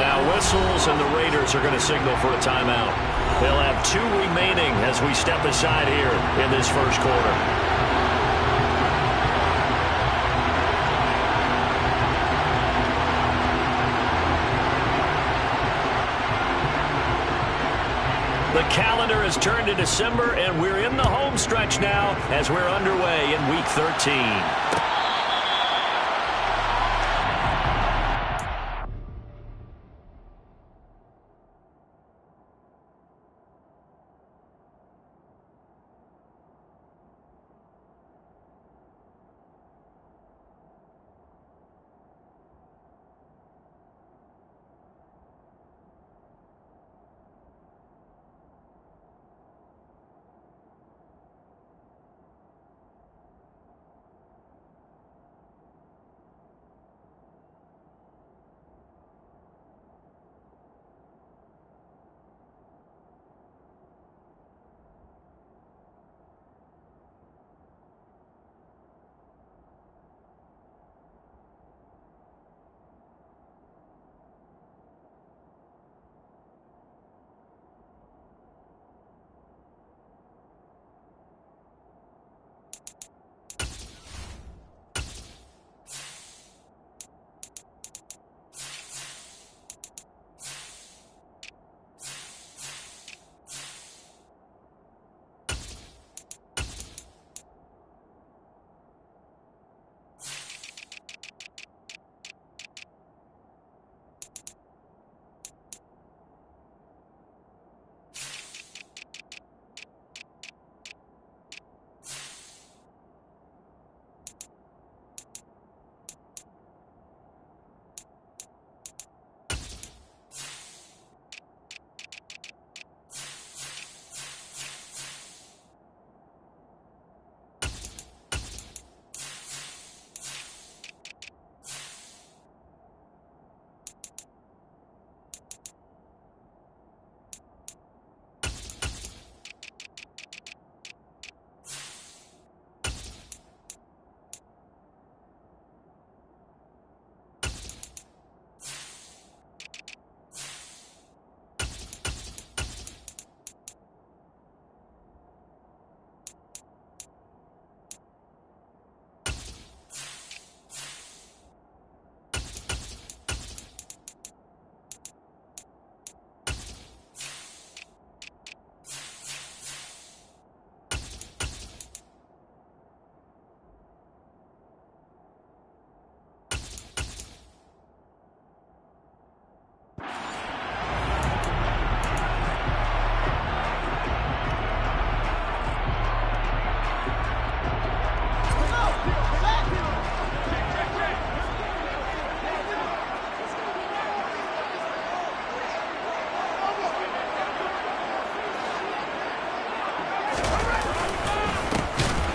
Now whistles, and the Raiders are going to signal for a timeout. They'll have 2 remaining as we step aside here in this first quarter. The calendar has turned to December, and we're in the home stretch now as we're underway in Week 13.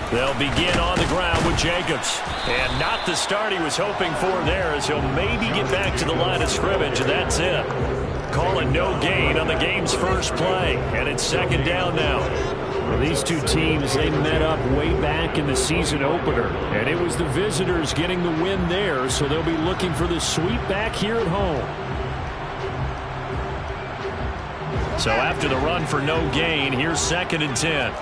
They'll begin on the ground with Jacobs. And not the start he was hoping for there, as he'll maybe get back to the line of scrimmage, and that's it. Calling no gain on the game's first play, and it's second down now. Well, these two teams, they met up way back in the season opener, and it was the visitors getting the win there, so they'll be looking for the sweep back here at home. So after the run for no gain, here's 2nd and 10.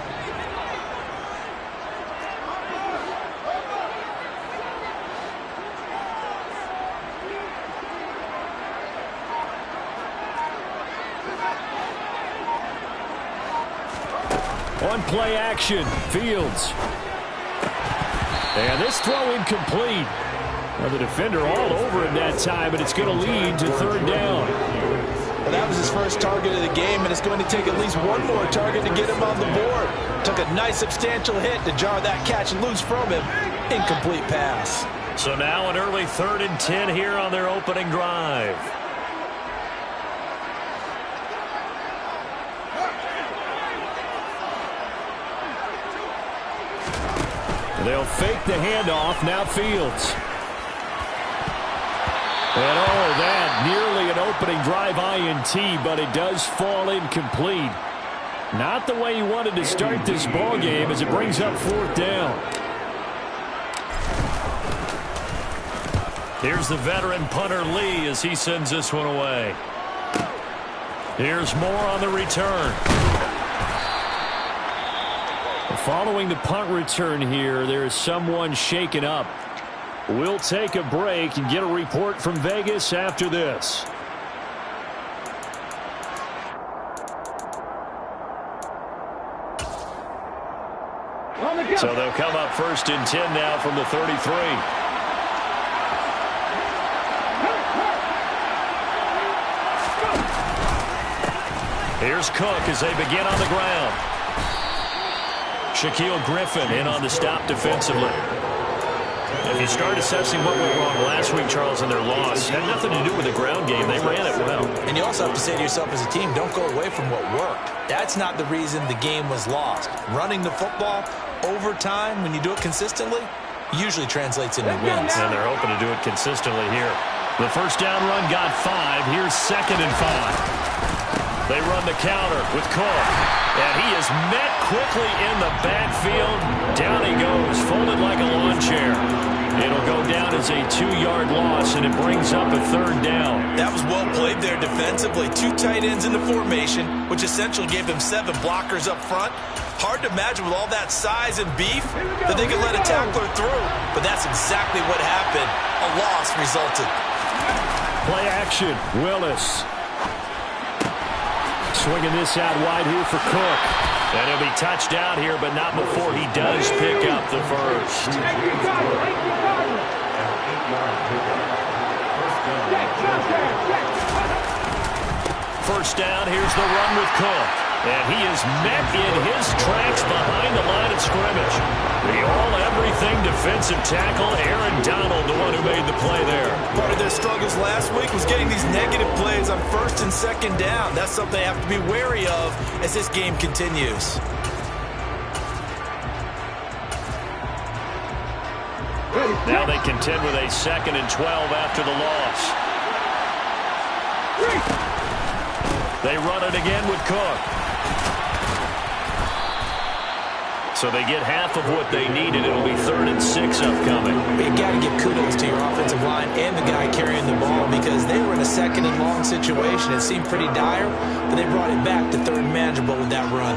On play action, Fields. And this throw incomplete. Well, the defender all over him that time, but it's going to lead to 3rd down. Well, that was his first target of the game, and it's going to take at least one more target to get him on the board. Took a nice substantial hit to jar that catch loose from him. Incomplete pass. So now an early 3rd and 10 here on their opening drive. They'll fake the handoff. Now Fields. And oh, that nearly an opening drive INT, but it does fall incomplete. Not the way he wanted to start this ball game as it brings up 4th down. Here's the veteran punter Lee as he sends this one away. Here's more on the return. Following the punt return here, there is someone shaken up. We'll take a break and get a report from Vegas after this. So they'll come up 1st and 10 now from the 33. Here's Cook as they begin on the ground. Shaquille Griffin in on the stop defensively. If you start assessing what went wrong last week, Charles, in their loss, it had nothing to do with the ground game. They ran it well. And you also have to say to yourself as a team, don't go away from what worked. That's not the reason the game was lost. Running the football over time, when you do it consistently, usually translates into wins. And they're hoping to do it consistently here. The first down run got 5. Here's 2nd and 5. They run the counter with Cook. And he is met quickly in the backfield. Down he goes, folded like a lawn chair. It'll go down as a 2-yard loss, and it brings up a 3rd down. That was well played there defensively. 2 tight ends in the formation, which essentially gave them 7 blockers up front. Hard to imagine with all that size and beef that they could let a tackler through. But that's exactly what happened. A loss resulted. Play action. Willis. Swinging this out wide here for Cook. And he'll be touched down here, but not before he does pick up the first. First down, here's the run with Cook. And he is met in his tracks behind the line of scrimmage. The all-everything defensive tackle, Aaron Donald, the one who made the play there. Part of their struggles last week was getting these negative plays on 1st and 2nd down. That's something they have to be wary of as this game continues. Now they contend with a 2nd and 12 after the loss. They run it again with Cook. So they get half of what they needed. It'll be 3rd and 6 upcoming. You got to give kudos to your offensive line and the guy carrying the ball because they were in a 2nd and long situation. It seemed pretty dire, but they brought it back to 3rd and manageable with that run.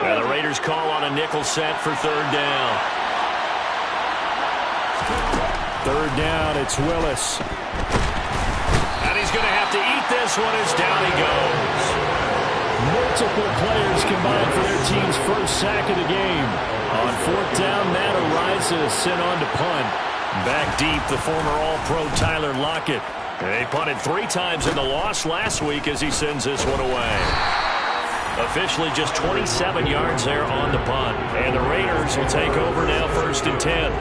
Well, the Raiders call on a nickel set for 3rd down. 3rd down, it's Willis. And he's going to have to eat this one as down he goes. Multiple players combined for their team's first sack of the game. On 4th down, Matt Araiza sent on to punt. Back deep, the former All-Pro Tyler Lockett. They punted 3 times in the loss last week as he sends this one away. Officially just 27 yards there on the punt. And the Raiders will take over now 1st and 10.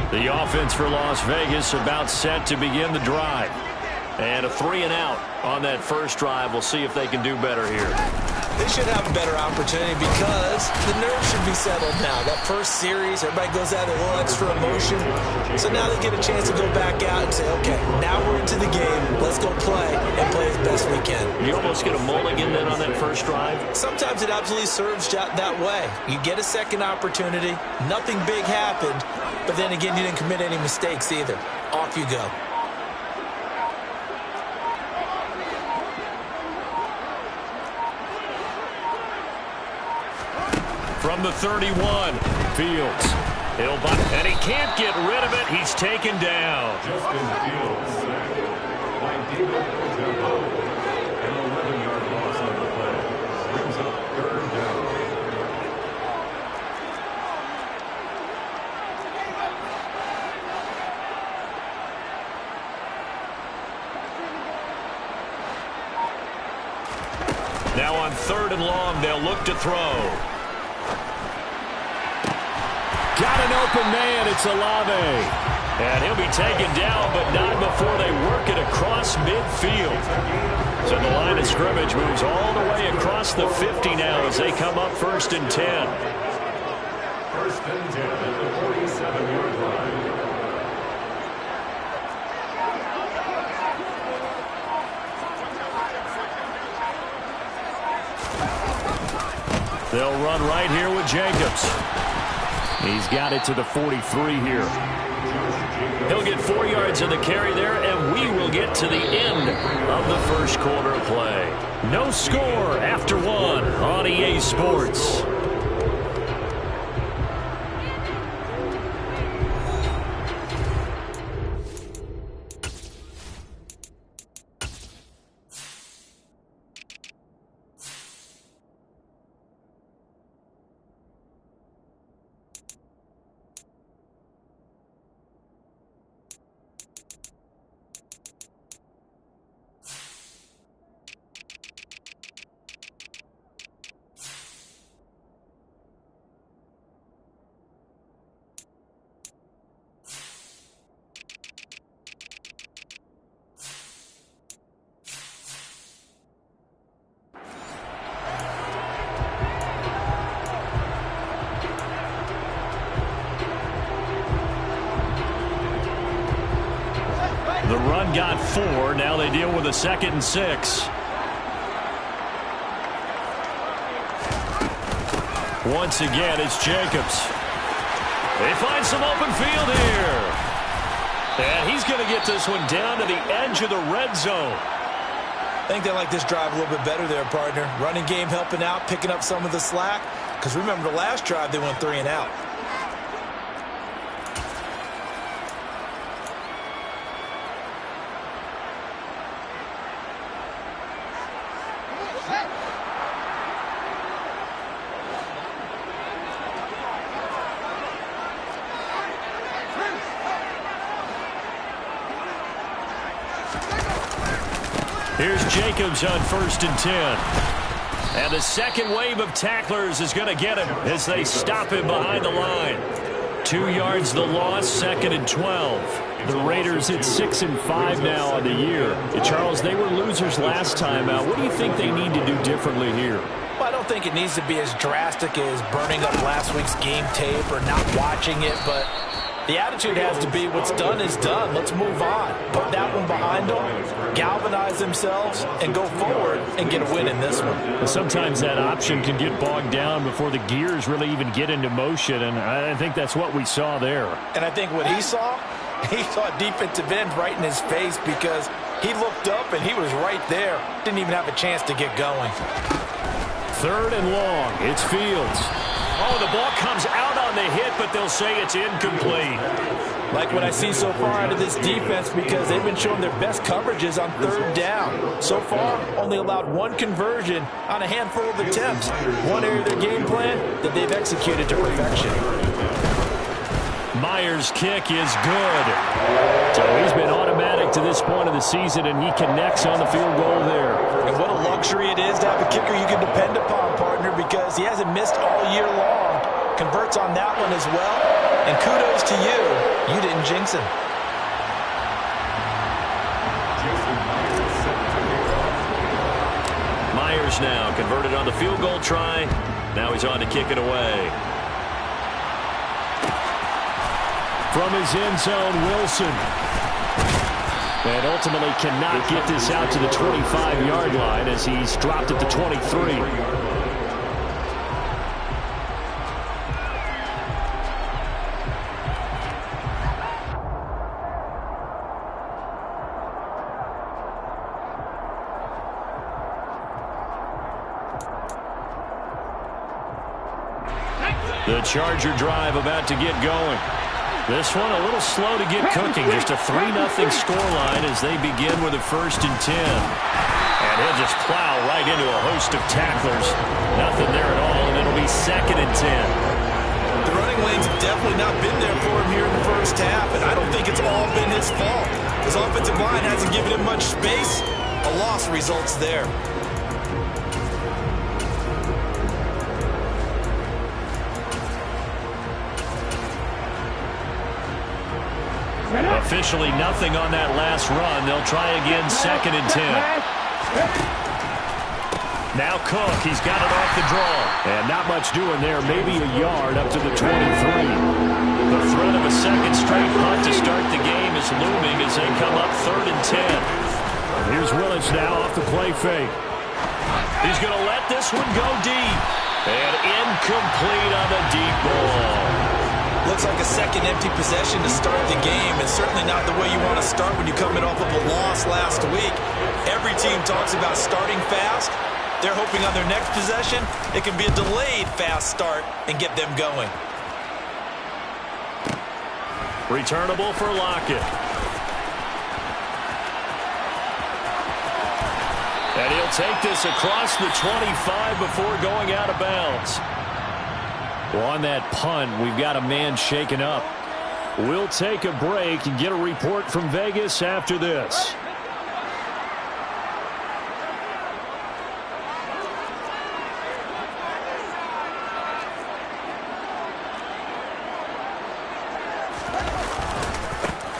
The offense for Las Vegas about set to begin the drive. And a 3-and-out on that first drive. We'll see if they can do better here. They should have a better opportunity because the nerves should be settled now. That first series, everybody goes out with a little extra emotion. So now they get a chance to go back out and say, okay, now we're into the game. Let's go play and play as best we can. You almost get a mulligan then on that first drive? Sometimes it absolutely serves that way. You get a second opportunity. Nothing big happened. But then again, you didn't commit any mistakes either. Off you go. From the 31, Fields. And he can't get rid of it. He's taken down. Justin Fields, by David Ojabo, an 11-yard loss on the play. Brings up 3rd down. Now on 3rd and long, they'll look to throw. Got an open man. It's Olave. And he'll be taken down, but not before they work it across midfield. So the line of scrimmage moves all the way across the 50 now as they come up 1st and 10. First and 10 at the 47-yard line. They'll run right here with Jacobs. He's got it to the 43 here. He'll get 4 yards of the carry there, and we will get to the end of the first quarter of play. No score after 1 on EA Sports. The run got 4. Now they deal with a 2nd and 6. Once again, it's Jacobs. They find some open field here. And he's going to get this one down to the edge of the red zone. I think they like this drive a little bit better there, partner. Running game helping out, picking up some of the slack. Because remember, the last drive, they went 3 and out. Here's Jacobs on 1st and 10. And the second wave of tacklers is going to get him as they stop him behind the line. 2 yards the loss, 2nd and 12. The Raiders hit 6 and 5 now on the year. Charles, they were losers last time out. What do you think they need to do differently here? Well, I don't think it needs to be as drastic as burning up last week's game tape or not watching it, but the attitude has to be what's done is done. Let's move on. Put that one behind them, galvanize themselves, and go forward and get a win in this one. Sometimes that option can get bogged down before the gears really even get into motion, and I think that's what we saw there. And I think what he saw a defensive end right in his face because he looked up and he was right there. Didn't even have a chance to get going. 3rd and long. It's Fields. Oh, the ball comes out on the hit, but they'll say it's incomplete. Like what I see so far out of this defense because they've been showing their best coverages on 3rd down. So far, only allowed 1 conversion on a handful of attempts. One area of their game plan that they've executed to perfection. Myers' kick is good. So he's been automatic to this point of the season, and he connects on the field goal there. And what a luxury it is to have a kicker you can depend upon, partner, because he hasn't missed all year long. Converts on that one as well. And kudos to you. You didn't jinx him. Myers now converted on the field goal try. Now he's on to kick it away. From his end zone, Wilson. And ultimately cannot get this out to the 25-yard line as he's dropped at the 23. The Charger drive about to get going. This one a little slow to get cooking. Just a 3-0 scoreline as they begin with a 1st and 10. And he'll just plow right into a host of tacklers. Nothing there at all, and it'll be 2nd and 10. The running lanes have definitely not been there for him here in the first half, and I don't think it's all been his fault. His offensive line hasn't given him much space. A loss results there. Officially nothing on that last run. They'll try again, 2nd and 10. Now Cook, he's got it off the draw. And not much doing there, maybe a yard up to the 23. The threat of a second straight punt to start the game is looming as they come up 3rd and 10. Here's Willis now off the play fake. He's going to let this one go deep. And incomplete on the deep ball. Looks like a second empty possession to start the game, and certainly not the way you want to start when you're coming off of a loss last week. Every team talks about starting fast. They're hoping on their next possession it can be a delayed fast start and get them going. Returnable for Lockett. And he'll take this across the 25 before going out of bounds. Well, on that punt, we've got a man shaken up. We'll take a break and get a report from Vegas after this.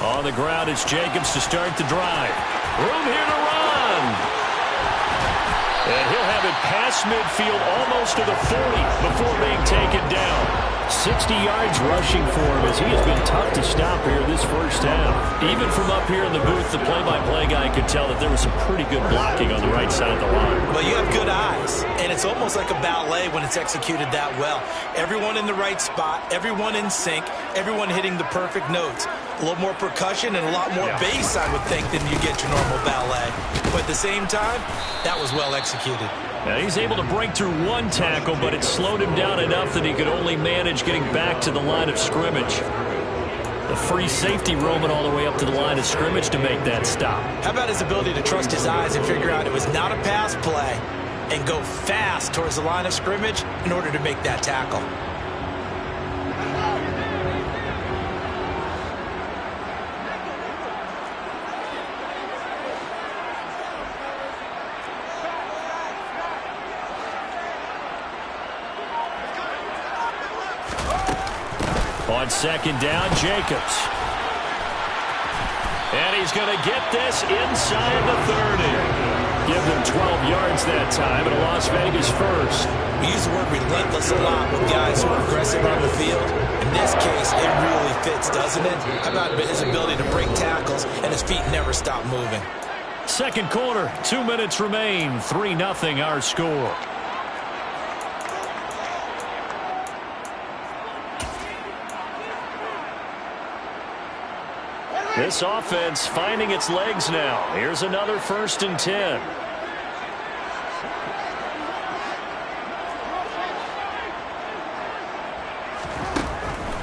On the ground, it's Jacobs to start the drive. Room here to run. And he'll have it past midfield almost to the 40 before being taken down. 60 yards rushing for him as he has been tough to stop here this first half. Even from up here in the booth, the play-by-play guy could tell that there was some pretty good blocking on the right side of the line. Well, you have good eyes, and it's almost like a ballet when it's executed that well. Everyone in the right spot, everyone in sync, everyone hitting the perfect notes. A little more percussion and a lot more bass, I would think, than you get your normal ballet. But at the same time, that was well executed. Now he's able to break through one tackle, but it slowed him down enough that he could only manage getting back to the line of scrimmage. The free safety roaming all the way up to the line of scrimmage to make that stop. How about his ability to trust his eyes and figure out it was not a pass play and go fast towards the line of scrimmage in order to make that tackle? On second down, Jacobs. And he's going to get this inside the 30. Give them 12 yards that time, and a Las Vegas first. We use the word relentless a lot with guys who are aggressive on the field. In this case, it really fits, doesn't it? How about his ability to break tackles and his feet never stop moving? Second quarter, 2 minutes remain. 3-0 our score. This offense finding its legs now. Here's another 1st and 10.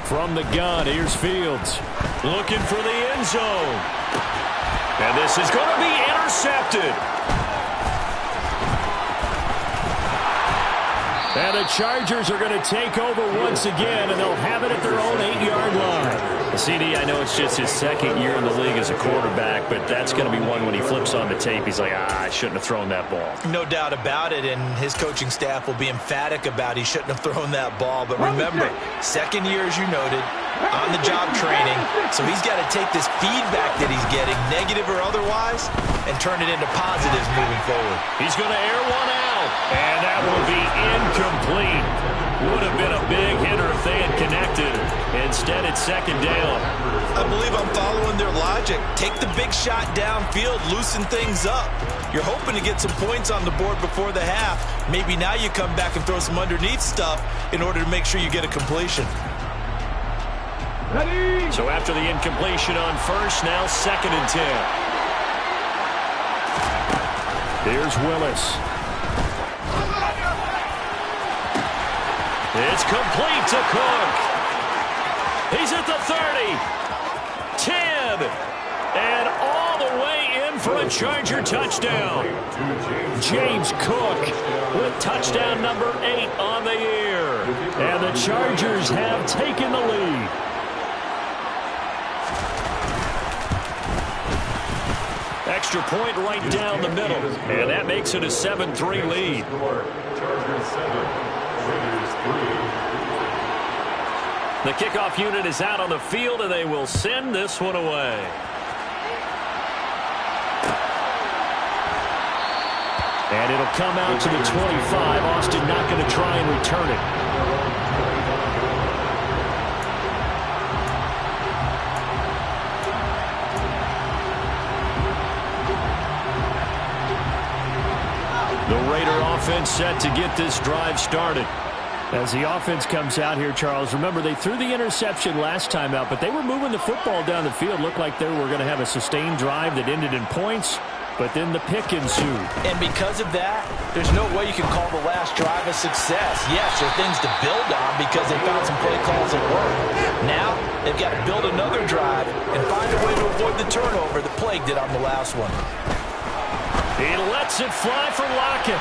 From the gun, here's Fields. Looking for the end zone. And this is going to be intercepted. And the Chargers are going to take over once again, and they'll have it at their own 8-yard line. CD, I know it's just his second year in the league as a quarterback, but that's going to be one when he flips on the tape. He's like, I shouldn't have thrown that ball. No doubt about it, and his coaching staff will be emphatic about he shouldn't have thrown that ball. But remember, second year, as you noted, on-the-job training, so he's got to take this feedback that he's getting, negative or otherwise, and turn it into positives moving forward. He's going to air one out, and that will be incomplete. Would have been a big hitter if they had connected. Instead, it's second down. I believe I'm following their logic. Take the big shot downfield, loosen things up. You're hoping to get some points on the board before the half. Maybe now you come back and throw some underneath stuff in order to make sure you get a completion. Ready. So after the incompletion on first, now 2nd and 10. Here's Willis. It's complete to Cook. He's at the 30, 10, and all the way in for a Charger touchdown. James Cook with touchdown number 8 on the year. And the Chargers have taken the lead. Extra point right down the middle. And that makes it a 7-3 lead. Chargers 7. The kickoff unit is out on the field, and they will send this one away. And it'll come out to the 25. Austin not going to try and return it. The Raider offense set to get this drive started. As the offense comes out here, Charles, remember they threw the interception last time out, but they were moving the football down the field. Looked like they were going to have a sustained drive that ended in points, but then the pick ensued. And because of that, there's no way you can call the last drive a success. Yes, there are things to build on because they found some play calls that work. Now, they've got to build another drive and find a way to avoid the turnover that plagued it on the last one. He lets it fly for Lockett.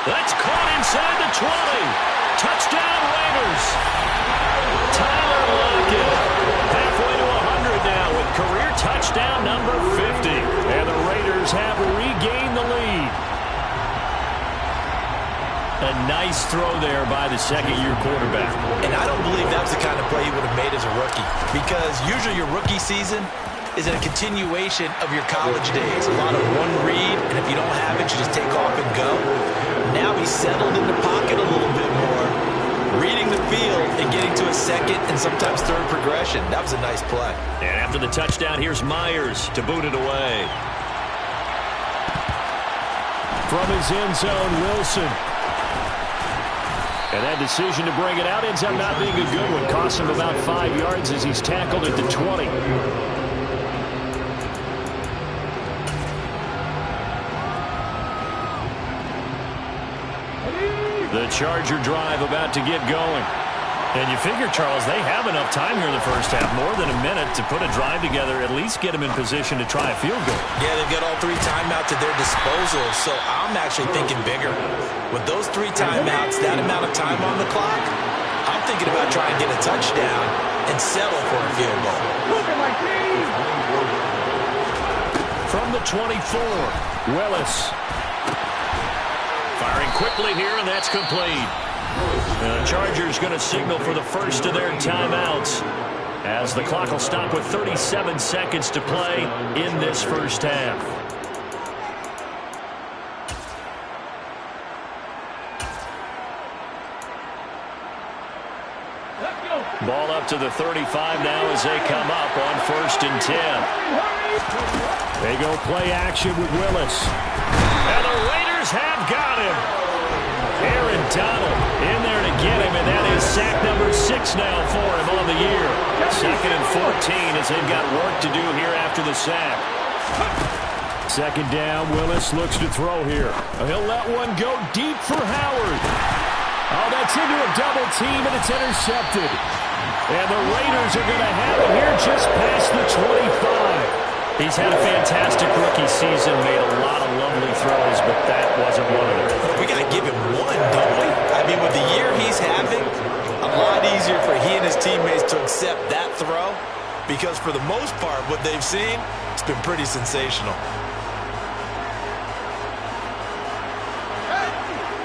That's caught inside the 20. Touchdown, Raiders. Tyler Lockett halfway to 100 now with career touchdown number 50. And the Raiders have regained the lead. A nice throw there by the second-year quarterback. And I don't believe that was the kind of play he would have made as a rookie, because usually your rookie season is a continuation of your college days. A lot of one read, and if you don't have it, you just take off and go. Now he's settled in the pocket a little bit more, reading the field and getting to a second and sometimes third progression. That was a nice play. And after the touchdown, here's Myers to boot it away. From his end zone, Wilson. And that decision to bring it out ends up not being a good one. Costs him about 5 yards as he's tackled at the 20. The Charger drive about to get going. And you figure, Charles, they have enough time here in the first half, more than a minute, to put a drive together, at least get them in position to try a field goal. Yeah, they've got all three timeouts at their disposal, so I'm actually thinking bigger. With those three timeouts, that amount of time on the clock, I'm thinking about trying to get a touchdown and settle for a field goal. From the 24, Willis. Firing quickly here, and that's complete. The Chargers going to signal for the first of their timeouts as the clock will stop with 37 seconds to play in this first half. Ball up to the 35 now as they come up on 1st and 10. They go play action with Willis. And the Raiders have got him. Aaron Donald in there to get him, and that is sack number 6 now for him on the year. 2nd and 14 as they've got work to do here after the sack. 2nd down, Willis looks to throw here. He'll let one go deep for Howard. Oh, that's into a double team, and it's intercepted. And the Raiders are going to have it here just past the 25. He's had a fantastic rookie season, made a lot of lovely throws, but that wasn't one of them. We got to give him one, don't we? I mean, with the year he's having, a lot easier for he and his teammates to accept that throw, because for the most part, what they've seen, it's been pretty sensational.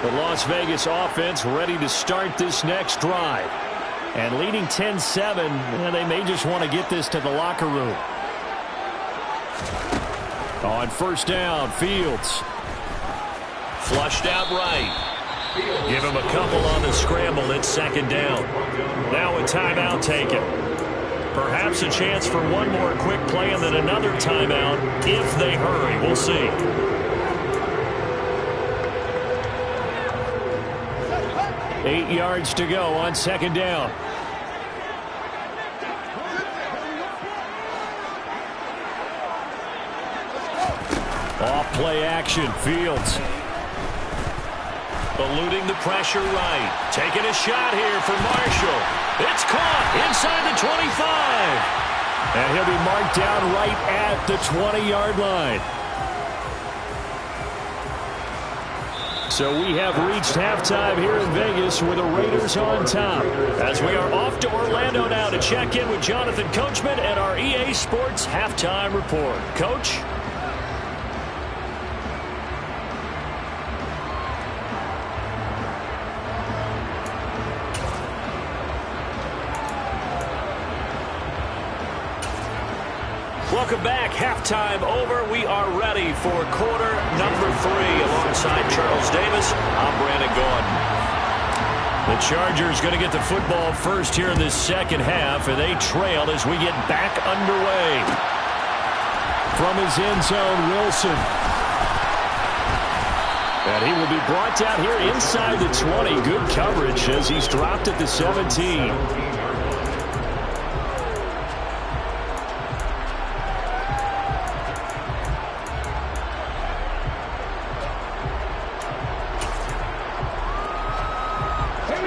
The Las Vegas offense ready to start this next drive. And leading 10-7, they may just want to get this to the locker room. On 1st down, Fields. Flushed out right. Give him a couple on the scramble. It's 2nd down. Now a timeout taken. Perhaps a chance for one more quick play and then another timeout if they hurry. We'll see. Eight yards to go on 2nd down. Off play action, Fields. Eluding the pressure right. Taking a shot here for Marshall. It's caught inside the 25. And he'll be marked down right at the 20-yard line. So we have reached halftime here in Vegas with the Raiders on top. As we are off to Orlando now to check in with Jonathan Coachman and our EA Sports Halftime Report. Coach? Welcome back. Halftime over. We are ready for quarter number 3. Alongside Charles Davis, I'm Brandon Gaudin. The Chargers going to get the football first here in this second half, and they trail as we get back underway. From his end zone, Wilson. And he will be brought down here inside the 20. Good coverage as he's dropped at the 17.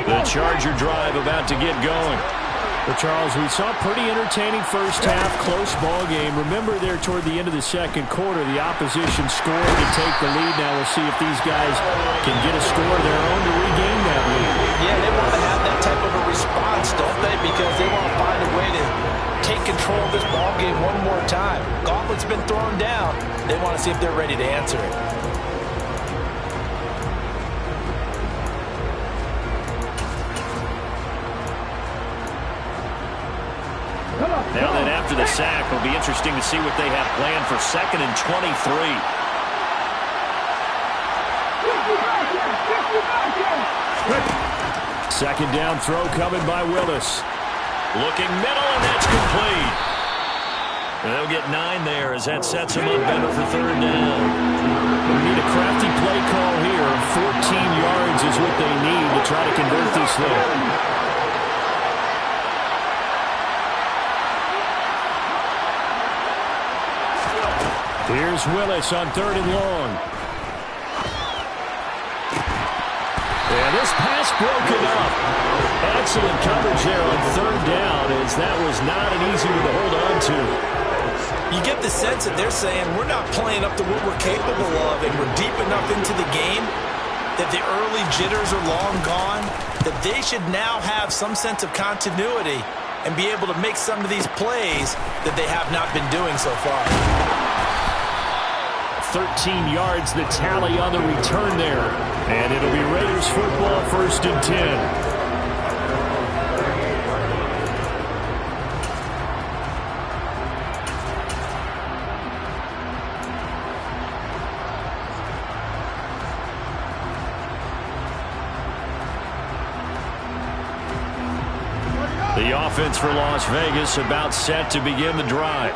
The Charger drive about to get going. Well, Charles, we saw a pretty entertaining first half, close ball game. Remember there toward the end of the second quarter, the opposition scored to take the lead. Now we'll see if these guys can get a score of their own to regain that lead. Yeah, they want to have that type of a response, don't they? Because they want to find a way to take control of this ball game one more time. Gauntlet's been thrown down. They want to see if they're ready to answer it. Now then, after the sack, it'll be interesting to see what they have planned for 2nd and 23. Second down throw coming by Willis. Looking middle, and that's complete. And they'll get 9 there as that sets them up better for 3rd down. We need a crafty play call here. 14 yards is what they need to try to convert this thing. Here's Willis on 3rd and long. And this pass broken up. Excellent coverage there on 3rd down, as that was not an easy one to hold on to. You get the sense that they're saying we're not playing up to what we're capable of, and we're deep enough into the game that the early jitters are long gone, that they should now have some sense of continuity and be able to make some of these plays that they have not been doing so far. 13 yards the tally on the return there. And it'll be Raiders football, 1st and 10. The offense for Las Vegas about set to begin the drive.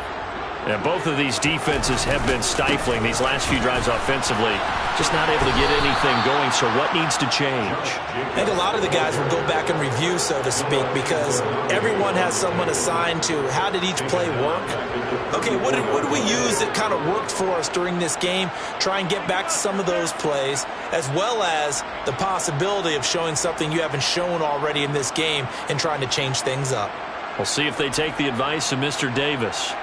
And both of these defenses have been stifling these last few drives offensively. Just not able to get anything going, so what needs to change? I think a lot of the guys will go back and review, so to speak, because everyone has someone assigned to how did each play work. Okay, what did we use that kind of worked for us during this game? Try and get back to some of those plays, as well as the possibility of showing something you haven't shown already in this game and trying to change things up. We'll see if they take the advice of Mr. Davis.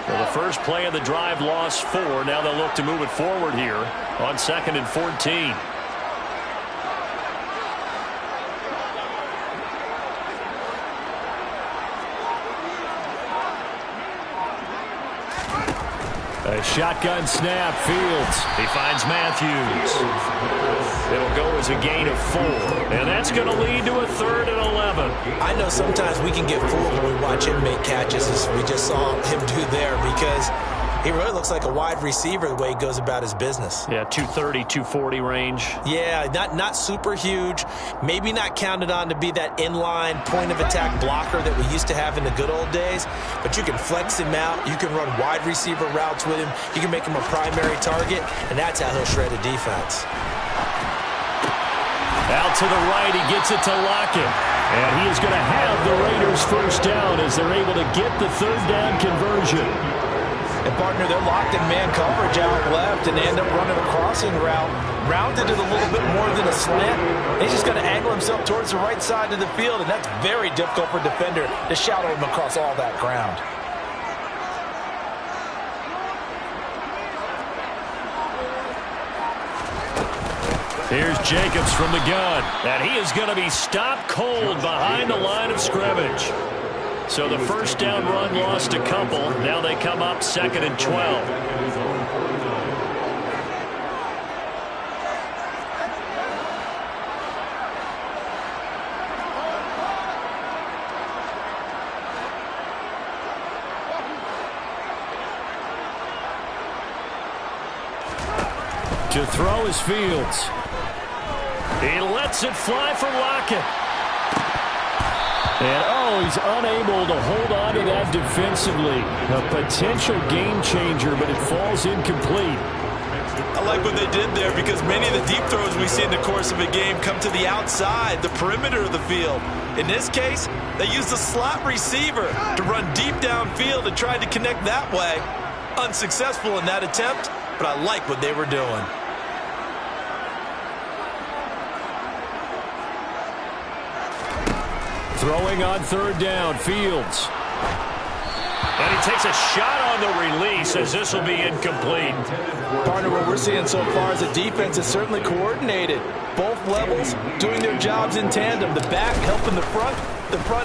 Well, the first play of the drive lost 4. Now they'll look to move it forward here on 2nd and 14. A shotgun snap, Fields. He finds Matthews. It'll go as a gain of 4. And that's going to lead to a 3rd and 11. I know sometimes we can get fooled when we watch him make catches, as we just saw him do there, because he really looks like a wide receiver the way he goes about his business. Yeah, 230, 240 range. Yeah, not super huge. Maybe not counted on to be that inline point-of-attack blocker that we used to have in the good old days. But you can flex him out. You can run wide receiver routes with him. You can make him a primary target, and that's how he'll shred a defense. Out to the right, he gets it to Lockett. And he is going to have the Raiders first down as they're able to get the 3rd down conversion. And, partner, they're locked in man coverage out left, and they end up running a crossing route. Rounded it a little bit more than a slant. He's just going to angle himself towards the right side of the field, and that's very difficult for a defender to shadow him across all that ground. Here's Jacobs from the gun, and he is going to be stopped cold behind the line of scrimmage. So the first down run lost a couple. Now they come up 2nd and 12. To throw is Fields. He lets it fly for Lockett. And, he's unable to hold on to that defensively. A potential game changer, but it falls incomplete. I like what they did there because many of the deep throws we see in the course of a game come to the outside, the perimeter of the field. In this case, they used a slot receiver to run deep downfield and tried to connect that way. Unsuccessful in that attempt, but I like what they were doing. Throwing on third down, Fields. And he takes a shot on the release as this will be incomplete. Partner, what we're seeing so far is the defense is certainly coordinated. Both levels doing their jobs in tandem. The back helping the front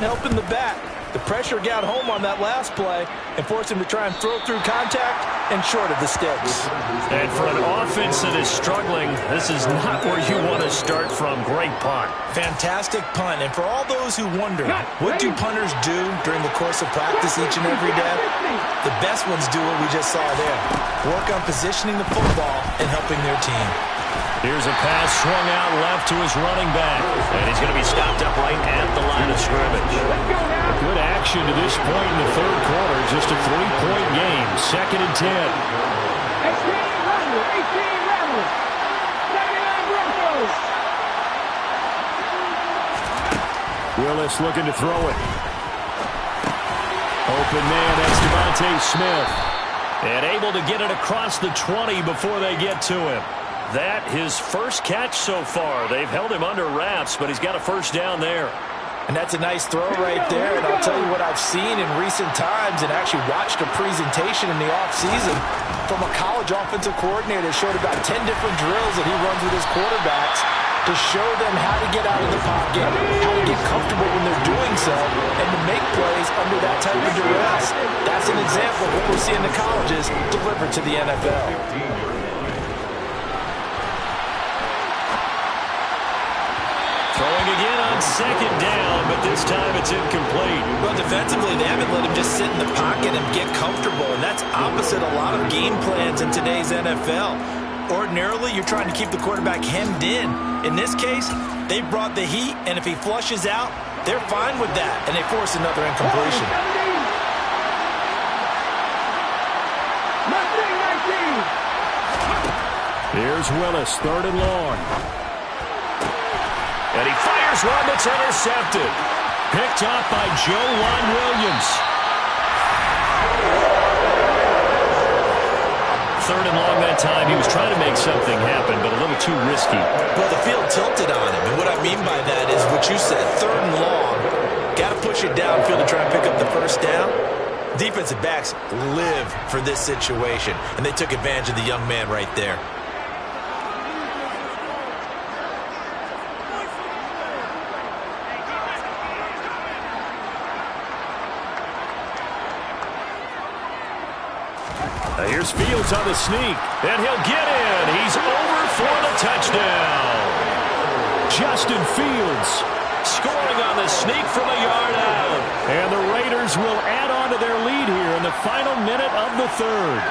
helping the back. The pressure got home on that last play and forced him to try and throw through contact and short of the sticks. And for an offense that is struggling, this is not where you want to start from. Great punt. Fantastic punt. And for all those who wonder, what do punters do during the course of practice each and every day? The best ones do what we just saw there. Work on positioning the football and helping their team. Here's a pass swung out left to his running back. And he's going to be stopped up right at the line of scrimmage. Good action to this point in the third quarter. Just a 3-point game. 2nd and 10. Willis looking to throw it. Open man, that's Devontae Smith. And able to get it across the 20 before they get to him. That his first catch so far. They've held him under wraps, but he's got a first down there. And that's a nice throw right there. And I'll tell you what I've seen in recent times and actually watched a presentation in the offseason from a college offensive coordinator. Showed about 10 different drills that he runs with his quarterbacks to show them how to get out of the pocket, how to get comfortable when they're doing so, and to make plays under that type of duress. That's an example of what we're seeing the colleges deliver to the NFL. Throwing again on 2nd down, but this time it's incomplete. Well, defensively, they haven't let him just sit in the pocket and get comfortable, and that's opposite a lot of game plans in today's NFL. Ordinarily, you're trying to keep the quarterback hemmed in. In this case, they brought the heat, and if he flushes out, they're fine with that, and they force another incompletion. Here's Willis, 3rd and long. And he fires one that's intercepted. Picked off by Juan Williams. 3rd and long that time. He was trying to make something happen, but a little too risky. Well, the field tilted on him, and what I mean by that is what you said, 3rd and long. Got to push it downfield to try and pick up the first down. Defensive backs live for this situation, and they took advantage of the young man right there. Here's Fields on the sneak. And he'll get in. He's over for the touchdown. Justin Fields scoring on the sneak from a yard out. And the Raiders will add on to their lead here in the final minute of the 3rd.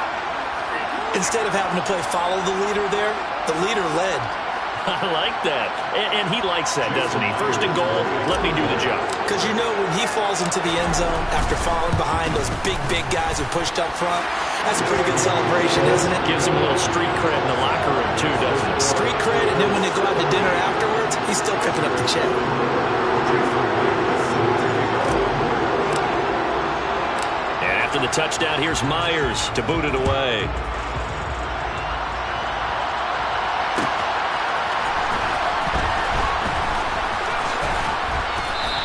Instead of having to play follow the leader there, the leader led. I like that. And he likes that, doesn't he? 1st and goal, let me do the job. Because you know when he falls into the end zone after falling behind those big guys who pushed up front, that's a pretty good celebration, isn't it? Gives him a little street cred in the locker room, too, doesn't it? Street cred, and then when they go out to dinner afterwards, he's still picking up the check. And after the touchdown, here's Myers to boot it away.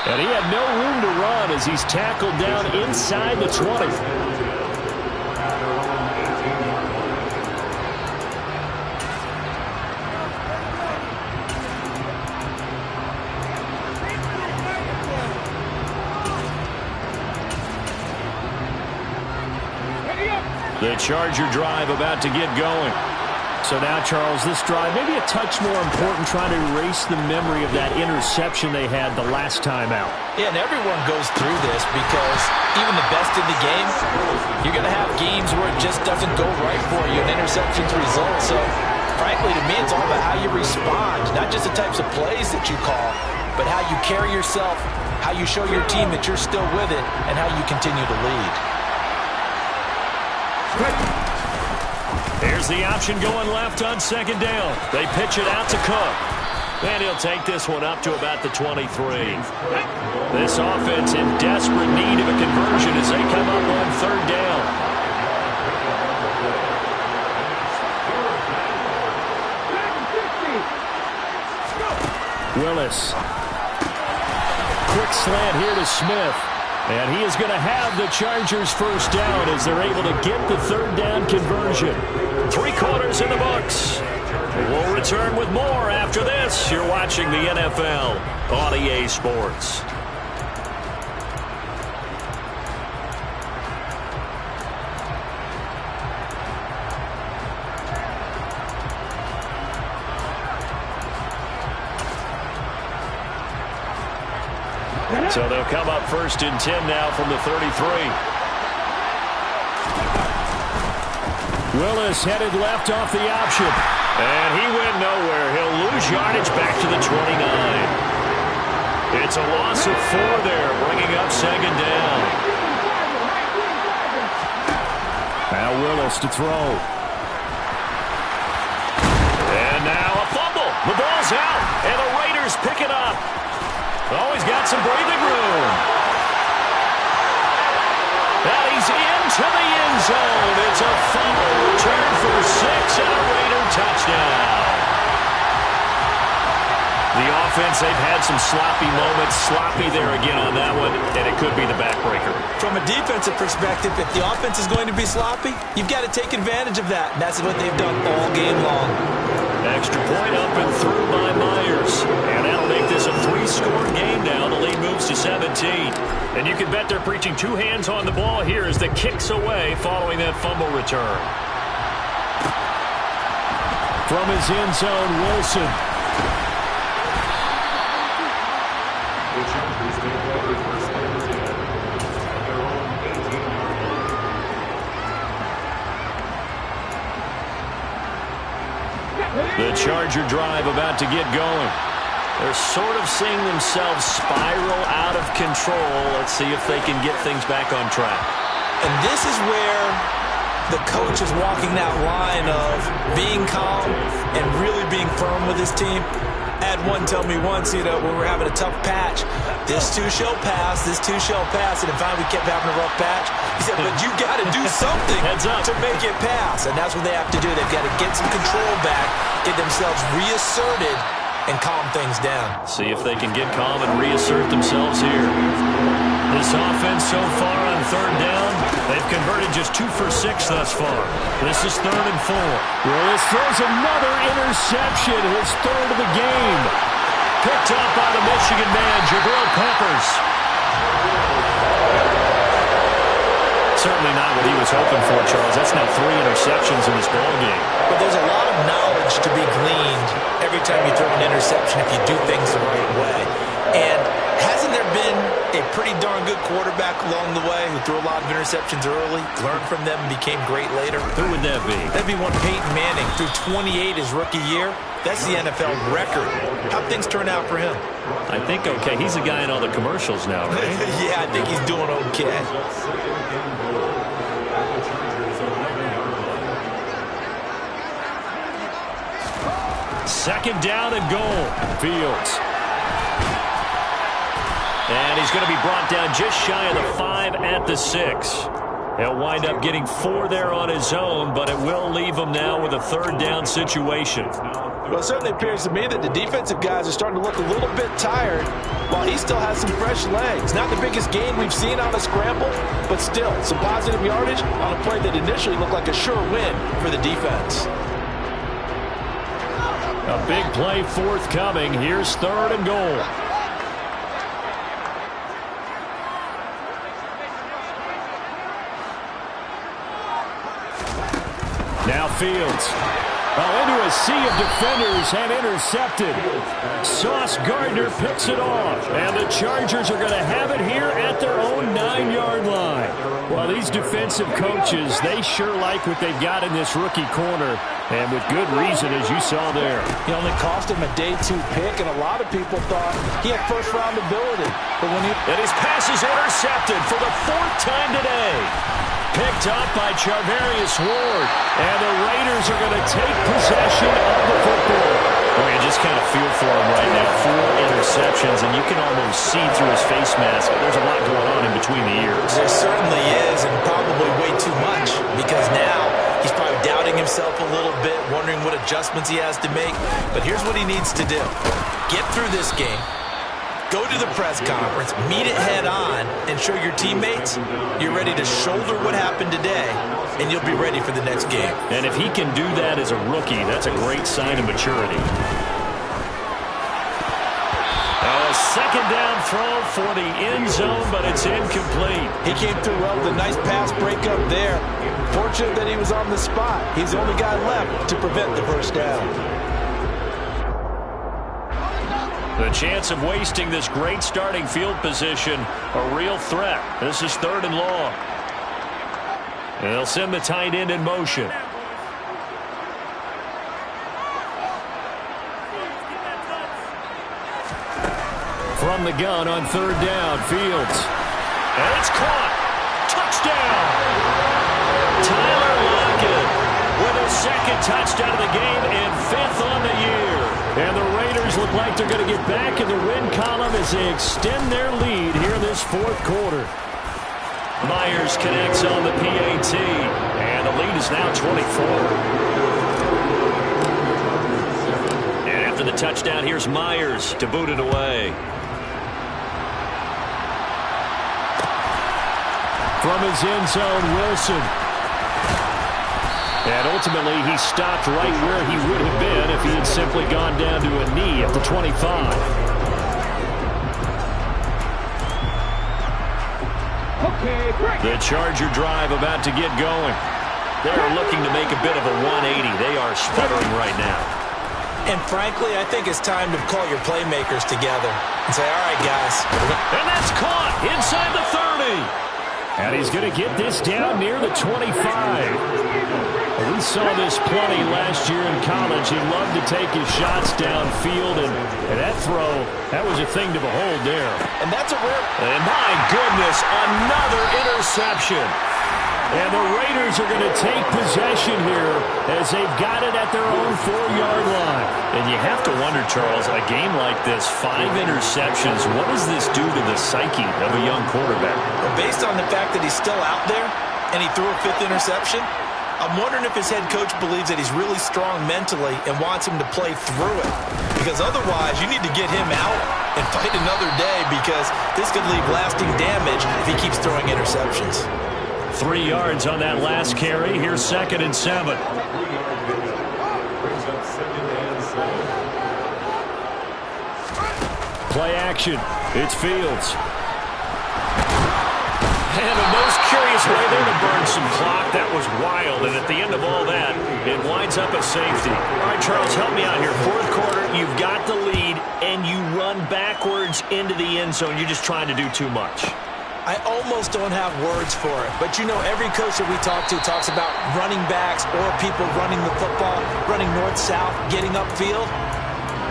And he had no room to run as he's tackled down inside the 20. The Charger drive about to get going. So now, Charles, this drive maybe a touch more important, trying to erase the memory of that interception they had the last time out. Yeah, and everyone goes through this because even the best in the game, you're going to have games where it just doesn't go right for you and interceptions result. So frankly, to me, it's all about how you respond, not just the types of plays that you call, but how you carry yourself, how you show your team that you're still with it, and how you continue to lead. Here's the option going left on second down. They pitch it out to Cook. And he'll take this one up to about the 23. This offense in desperate need of a conversion as they come up on third down. Willis. Quick slant here to Smith. And he is going to have the Chargers first down as they're able to get the third down conversion. 3 quarters in the books. We'll return with more after this. You're watching the NFL on EA Sports. So they'll come up first and 10 now from the 33. Willis headed left off the option. And he went nowhere. He'll lose yardage back to the 29. It's a loss of 4 there, bringing up second down. Now Willis to throw. And now a fumble. The ball's out, and the Raiders pick it up. Always got some breathing room. And he's into the end zone. It's a fumble return for 6 and a Raider touchdown. The offense, they've had some sloppy moments. Sloppy there again on that one, and it could be the backbreaker. From a defensive perspective, if the offense is going to be sloppy, you've got to take advantage of that. And that's what they've done all game long. Extra point up and through by Myers. And that'll make this a 3-score game now. The lead moves to 17. And you can bet they're preaching 2 hands on the ball here as the kick's away following that fumble return. From his end zone, Wilson. The Charger drive about to get going. They're sort of seeing themselves spiral out of control. Let's see if they can get things back on track. And this is where the coach is walking that line of being calm and really being firm with his team. I had one tell me once, when we're having a tough patch, this too shall pass, this too shall pass, and then finally we kept having a rough patch. He said, but you got to do something to make it pass, and that's what they have to do. They've got to get some control back, get themselves reasserted, and calm things down. See if they can get calm and reassert themselves here. This offense so far on third down, they've converted just 2 for 6 thus far. This is 3rd and 4. Willis throws another interception, his 3rd of the game. Picked up by the Michigan man, Jabril Peppers. Certainly not what he was hoping for, Charles. That's now 3 interceptions in this ballgame. But there's a lot of knowledge to be gleaned every time you throw an interception if you do things the right way. And hasn't there been a pretty darn good quarterback along the way who threw a lot of interceptions early, learned from them, and became great later? Who would that be? That'd be one Peyton Manning. Threw 28 his rookie year. That's the NFL record. How'd things turn out for him? I think okay. He's the guy in all the commercials now, right? Yeah, I think he's doing okay. Second down and goal. Fields. And he's going to be brought down just shy of the 5 at the 6. He'll wind up getting 4 there on his own, but it will leave him now with a 3rd down situation. Well, it certainly appears to me that the defensive guys are starting to look a little bit tired while he still has some fresh legs. Not the biggest gain we've seen on a scramble, but still some positive yardage on a play that initially looked like a sure win for the defense. A big play forthcoming. Here's 3rd and goal. Now Fields. Into a sea of defenders and intercepted. Sauce Gardner picks it off. And the Chargers are going to have it here at their own 9-yard line. Well, these defensive coaches, they sure like what they've got in this rookie corner. And with good reason, as you saw there. He only cost him a day 2 pick, and a lot of people thought he had first-round ability. But when and his pass is intercepted for the 4th time today. Picked up by Charvarius Ward. And the Raiders are going to take possession of the football. Well, you just kind of feel for him right now. 4 interceptions, and you can almost see through his face mask. There's a lot going on in between the ears. There certainly is, and probably way too much, because now he's probably doubting himself a little bit, wondering what adjustments he has to make. But here's what he needs to do. Get through this game. Go to the press conference, meet it head on, and show your teammates you're ready to shoulder what happened today, and you'll be ready for the next game. And if he can do that as a rookie, that's a great sign of maturity. A second down throw for the end zone, but it's incomplete. He came through well with a nice pass breakup there. Fortunate that he was on the spot. He's the only guy left to prevent the first down. The chance of wasting this great starting field position, a real threat. This is 3rd and long. And they'll send the tight end in motion. From the gun on 3rd down, Fields. And it's caught. Touchdown. Tyler Lockett with his 2nd touchdown of the game and 5th on the year. And the Raiders look like they're going to get back in the win column as they extend their lead here in this 4th quarter. Myers connects on the PAT, and the lead is now 24. And after the touchdown, here's Myers to boot it away. From his end zone, Wilson. And ultimately, he stopped right where he would have been if he had simply gone down to a knee at the 25. The Charger drive about to get going. They're looking to make a bit of a 180. They are sputtering right now. And frankly, I think it's time to call your playmakers together and say, all right, guys. And that's caught inside the 30. And he's going to get this down near the 25. We saw this plenty last year in college. He loved to take his shots downfield, and that throw, that was a thing to behold there. And that's a rare. And my goodness, another interception. And the Raiders are going to take possession here as they've got it at their own 4-yard line. And you have to wonder, Charles, a game like this, 5 interceptions, what does this do to the psyche of a young quarterback? Well, based on the fact that he's still out there and he threw a 5th interception, I'm wondering if his head coach believes that he's really strong mentally and wants him to play through it. Because otherwise, you need to get him out and fight another day, because this could leave lasting damage if he keeps throwing interceptions. 3 yards on that last carry. Here's 2nd and 7. Play action. It's Fields. And the most curious way there to burn some clock. That was wild. And at the end of all that, it winds up a safety. All right, Charles, help me out here. 4th quarter, you've got the lead, and you run backwards into the end zone. You're just trying to do too much. I almost don't have words for it. But, you know, every coach that we talk to talks about running backs or people running the football, running north-south, getting upfield.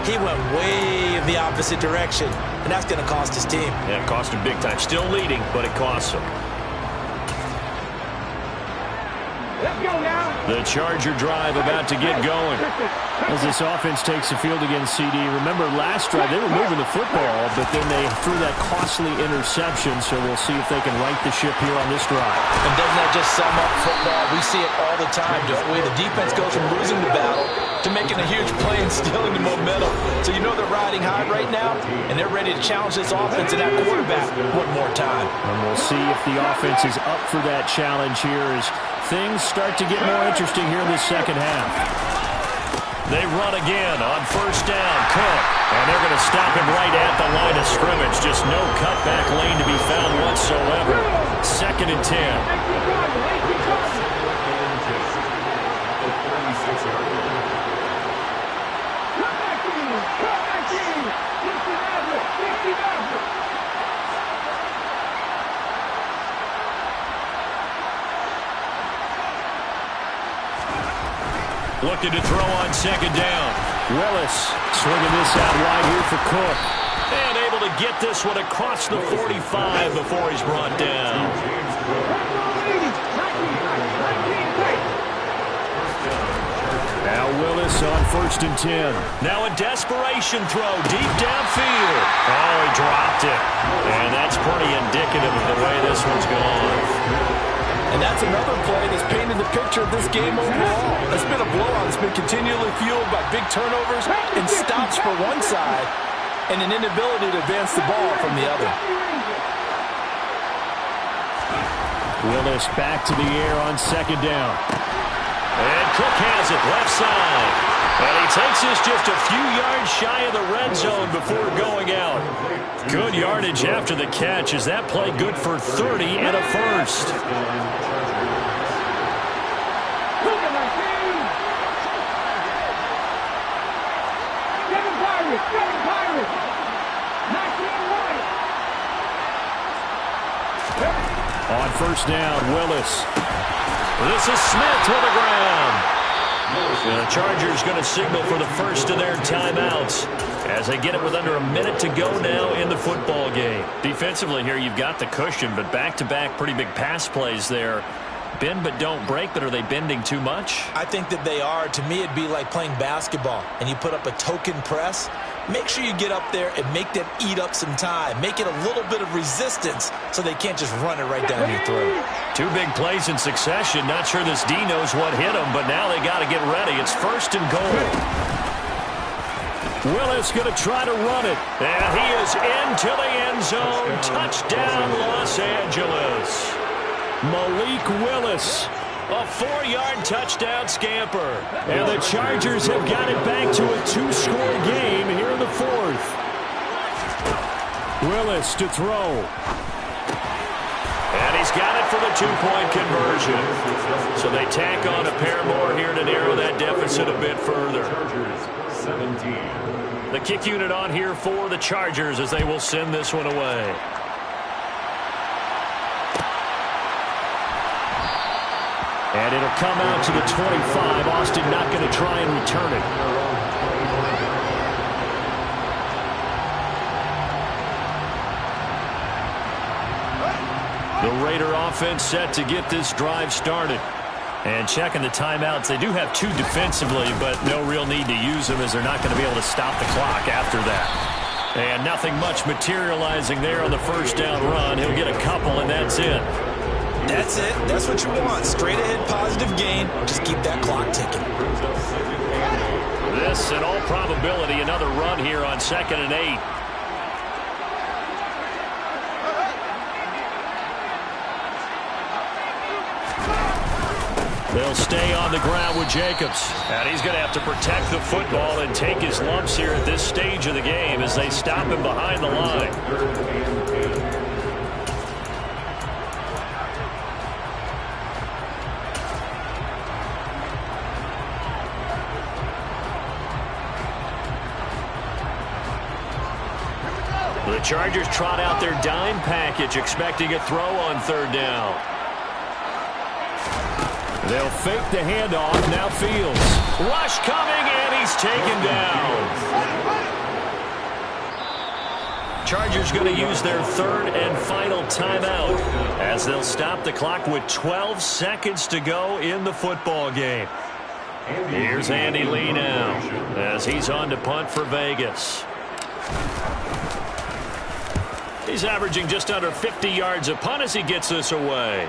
He went way in the opposite direction, and that's going to cost his team. Yeah, it cost him big time. Still leading, but it costs him. Let's go now. The Charger drive about to get going. As this offense takes the field against CD. Remember, last drive, they were moving the football, but then they threw that costly interception, so we'll see if they can right the ship here on this drive. And doesn't that just sum up football? We see it all the time, don't we? The defense goes from losing the battle to making a huge play and stealing the momentum. So you know they're riding high right now, and they're ready to challenge this offense and that quarterback one more time. And we'll see if the offense is up for that challenge here as things start to get more interesting here in the second half. They run again on 1st down. Cook. And they're going to stop him right at the line of scrimmage. Just no cutback lane to be found whatsoever. 2nd and 10. Looking to throw on second down. Willis swinging this out wide here for Cook. And able to get this one across the 45 before he's brought down. Now Willis on 1st and 10. Now a desperation throw deep downfield. Oh, he dropped it. And that's pretty indicative of the way this one's gone. And that's another play that's painted the picture of this game overall. It's been a blowout. It's been continually fueled by big turnovers and stops for one side and an inability to advance the ball from the other. Willis back to the air on second down. And Cook has it left side. And he takes this just a few yards shy of the red zone before going out. Good yardage after the catch. Is that play good for 30 and a first? On 1st down, Willis. This is Smith to the ground. And the Chargers going to signal for the first of their timeouts as they get it with under a minute to go now in the football game. Defensively here, you've got the cushion, but back-to-back pretty big pass plays there. Bend but don't break, but are they bending too much? I think that they are. To me, it'd be like playing basketball, and you put up a token press. Make sure you get up there and make them eat up some time. Make it a little bit of resistance so they can't just run it right down your throat. Two big plays in succession. Not sure this D knows what hit him, but now they got to get ready. It's 1st and goal. Willis going to try to run it. And he is into the end zone. Touchdown, Los Angeles. Malik Willis, a 4-yard touchdown scamper. And the Chargers have got it back to a 2-score game here in the 4th. Willis to throw. And he's got it for the 2-point conversion. So they tack on a pair more here to narrow that deficit a bit further. The kick unit on here for the Chargers as they will send this one away. And it'll come out to the 25. Austin not going to try and return it. The Raider offense set to get this drive started. And checking the timeouts, they do have 2 defensively, but no real need to use them as they're not going to be able to stop the clock after that. And nothing much materializing there on the 1st down run. He'll get a couple, and that's it. That's it. That's what you want. Straight ahead positive gain. Just keep that clock ticking. This, in all probability, another run here on 2nd and 8. They'll stay on the ground with Jacobs. And he's going to have to protect the football and take his lumps here at this stage of the game as they stop him behind the line. The Chargers trot out their dime package, expecting a throw on 3rd down. They'll fake the handoff. Now Fields. Rush coming, and he's taken down. Chargers going to use their 3rd and final timeout as they'll stop the clock with 12 seconds to go in the football game. Here's Andy Lee now as he's on to punt for Vegas. He's averaging just under 50 yards a punt as he gets this away.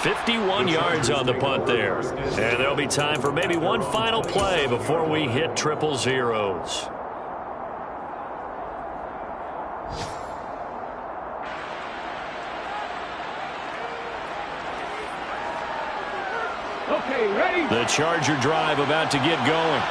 51 yards on the punt there. And there'll be time for maybe one final play before we hit 000s. Okay, ready? The Charger drive about to get going.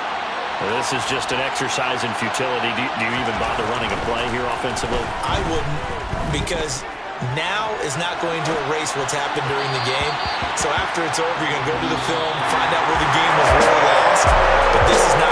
This is just an exercise in futility. Do you even bother running a play here offensively? I wouldn't, because now is not going to erase what's happened during the game. So after it's over, you're going to go to the film, find out where the game was lost. But this is not